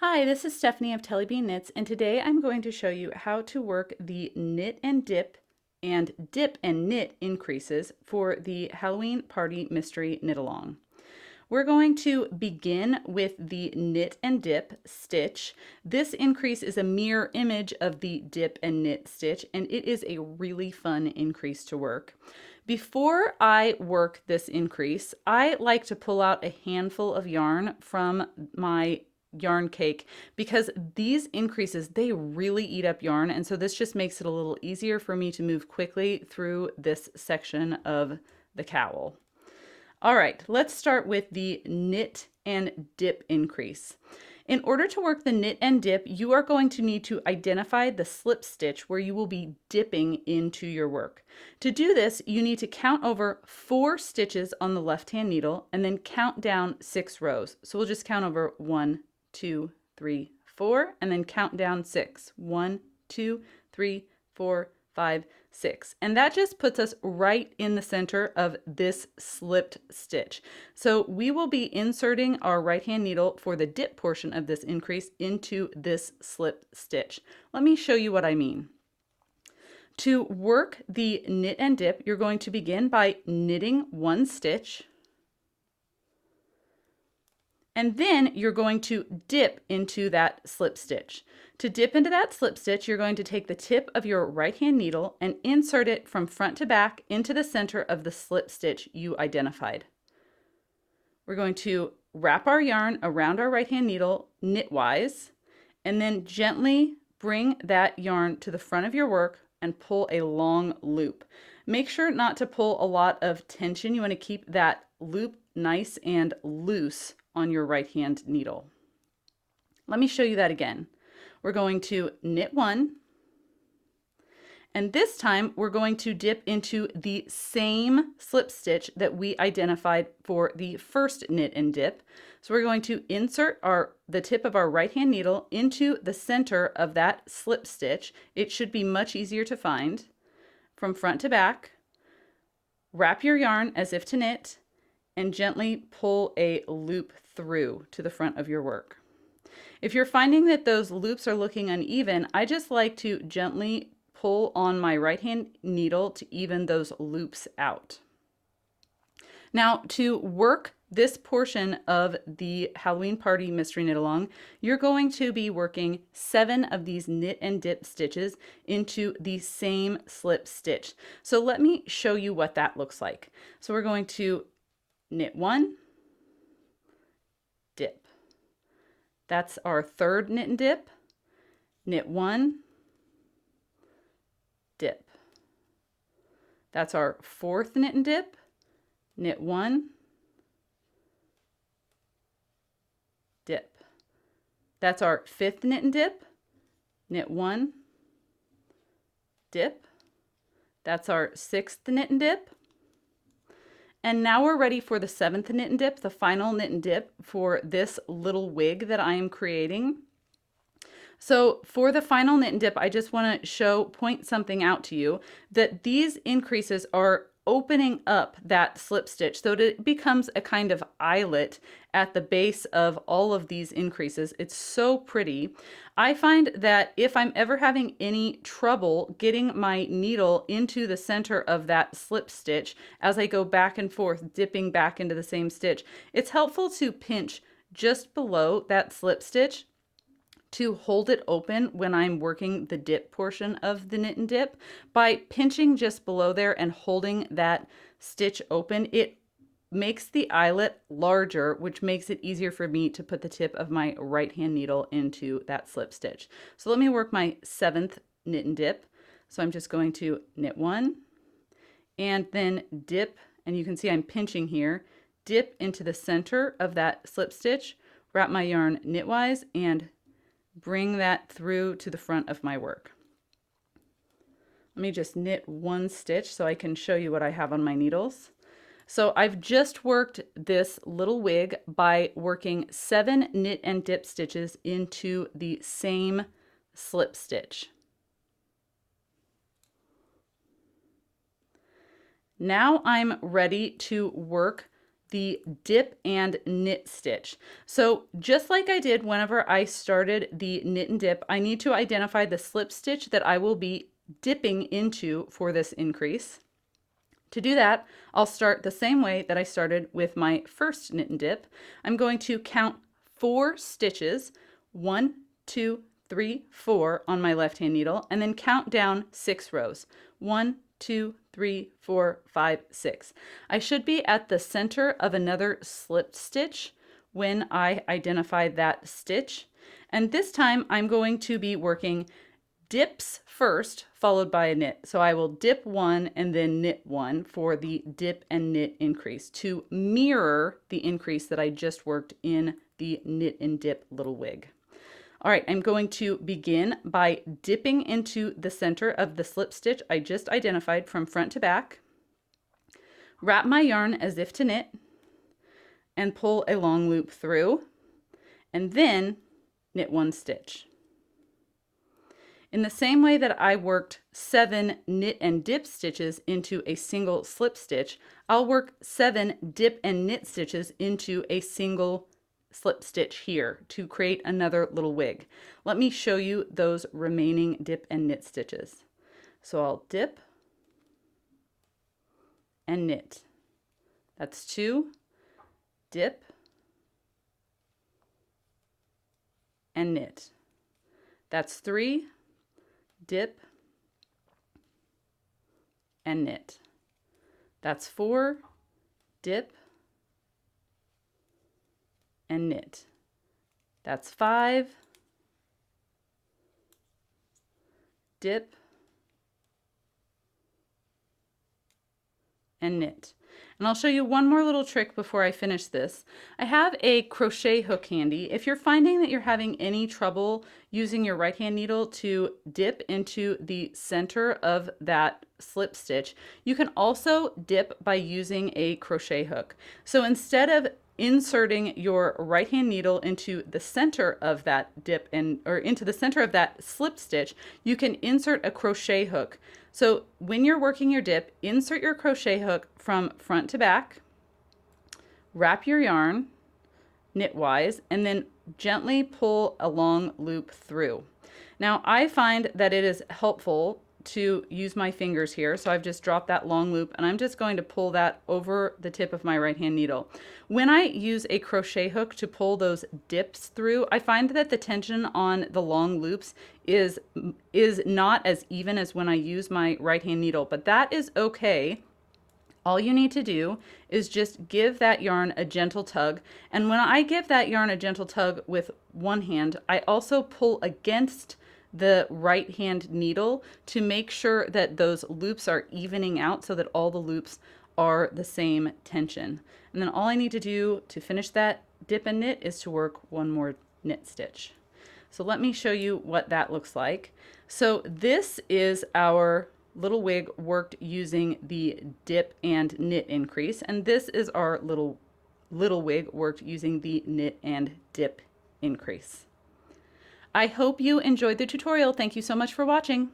Hi, this is Stephanie of Tellybean Knits, and today I'm going to show you how to work the knit and dip and knit increases for the Halloween Party Mystery Knit Along. We're going to begin with the knit and dip stitch. This increase is a mirror image of the dip and knit stitch, and it is a really fun increase to work. Before I work this increase, I like to pull out a handful of yarn from my yarn cake because these increases, they really eat up yarn, and so this just makes it a little easier for me to move quickly through this section of the cowl. All right, let's start with the knit and dip increase. In order to work the knit and dip, you are going to need to identify the slip stitch where you will be dipping into your work. To do this, you need to count over 4 stitches on the left-hand needle and then count down 6 rows. So we'll just count over 1, 2, 3, 4, and then count down 6. 1, 2, 3, 4, 5, 6. And that just puts us right in the center of this slipped stitch. So we will be inserting our right hand needle for the dip portion of this increase into this slipped stitch. Let me show you what I mean. To work the knit and dip, you're going to begin by knitting 1 stitch, and then you're going to dip into that slip stitch. To dip into that slip stitch, you're going to take the tip of your right hand needle and insert it from front to back into the center of the slip stitch you identified. We're going to wrap our yarn around our right hand needle knitwise, and then gently bring that yarn to the front of your work and pull a long loop. Make sure not to pull a lot of tension. You want to keep that loop nice and loose on your right hand needle. Let me show you that again. We're going to knit 1, and this time we're going to dip into the same slip stitch that we identified for the first knit and dip. So we're going to insert the tip of our right hand needle into the center of that slip stitch. It should be much easier to find. From front to back, wrap your yarn as if to knit, and gently pull a loop through to the front of your work. If you're finding that those loops are looking uneven, I just like to gently pull on my right hand needle to even those loops out. Now, to work this portion of the Halloween Party Mystery Knit Along, you're going to be working 7 of these knit and dip stitches into the same slip stitch. So let me show you what that looks like. So we're going to knit 1, dip. That's our third knit and dip. Knit 1, dip. That's our fourth knit and dip. Knit 1, dip. That's our fifth knit and dip. Knit 1, dip. That's our sixth knit and dip. And now we're ready for the 7th knit and dip, the final knit and dip for this little wig that I am creating. So for the final knit and dip, I just want to point something out to you, that these increases are opening up that slip stitch so that it becomes a kind of eyelet at the base of all of these increases. It's so pretty. I find that if I'm ever having any trouble getting my needle into the center of that slip stitch as I go back and forth, dipping back into the same stitch, it's helpful to pinch just below that slip stitch to hold it open when I'm working the dip portion of the knit and dip. By pinching just below there and holding that stitch open, it makes the eyelet larger, which makes it easier for me to put the tip of my right hand needle into that slip stitch. So let me work my 7th knit and dip. So I'm just going to knit 1 and then dip, and you can see I'm pinching here, dip into the center of that slip stitch, wrap my yarn knitwise, and bring that through to the front of my work. Let me just knit 1 stitch so I can show you what I have on my needles. So I've just worked this little wig by working 7 knit and dip stitches into the same slip stitch. Now I'm ready to work the dip and knit stitch. So just like I did whenever I started the knit and dip, I need to identify the slip stitch that I will be dipping into for this increase. To do that, I'll start the same way that I started with my first knit and dip. I'm going to count 4 stitches, 1, 2, 3, 4 on my left hand needle, and then count down 6 rows. 1, 2, 3, 4, 5, 6. I should be at the center of another slip stitch when I identify that stitch. And this time I'm going to be working dips first, followed by a knit. So I will dip 1 and then knit 1 for the dip and knit increase to mirror the increase that I just worked in the knit and dip little wig. All right, I'm going to begin by dipping into the center of the slip stitch I just identified from front to back, wrap my yarn as if to knit, and pull a long loop through, and then knit 1 stitch. In the same way that I worked 7 knit and dip stitches into a single slip stitch, I'll work 7 dip and knit stitches into a single slip stitch here to create another little wig. Let me show you those remaining dip and knit stitches. So I'll dip and knit. That's 2, dip and knit. That's 3, dip and knit. That's 4, dip and knit. That's 5, dip and knit. And I'll show you one more little trick before I finish this. I have a crochet hook handy. If you're finding that you're having any trouble using your right hand needle to dip into the center of that slip stitch, you can also dip by using a crochet hook. So instead of inserting your right hand needle into the center of that dip or into the center of that slip stitch, you can insert a crochet hook. So when you're working your dip, insert your crochet hook from front to back, wrap your yarn knitwise, and then gently pull a long loop through. Now I find that it is helpful to use my fingers here, so I've just dropped that long loop and I'm just going to pull that over the tip of my right hand needle. When I use a crochet hook to pull those dips through, I find that the tension on the long loops is not as even as when I use my right hand needle, but that is okay. All you need to do is just give that yarn a gentle tug. And when I give that yarn a gentle tug with one hand, I also pull against the right hand needle to make sure that those loops are evening out so that all the loops are the same tension. And then all I need to do to finish that dip and knit is to work one more knit stitch. So let me show you what that looks like. So this is our little wig worked using the dip and knit increase, and this is our little wig worked using the knit and dip increase. I hope you enjoyed the tutorial. Thank you so much for watching.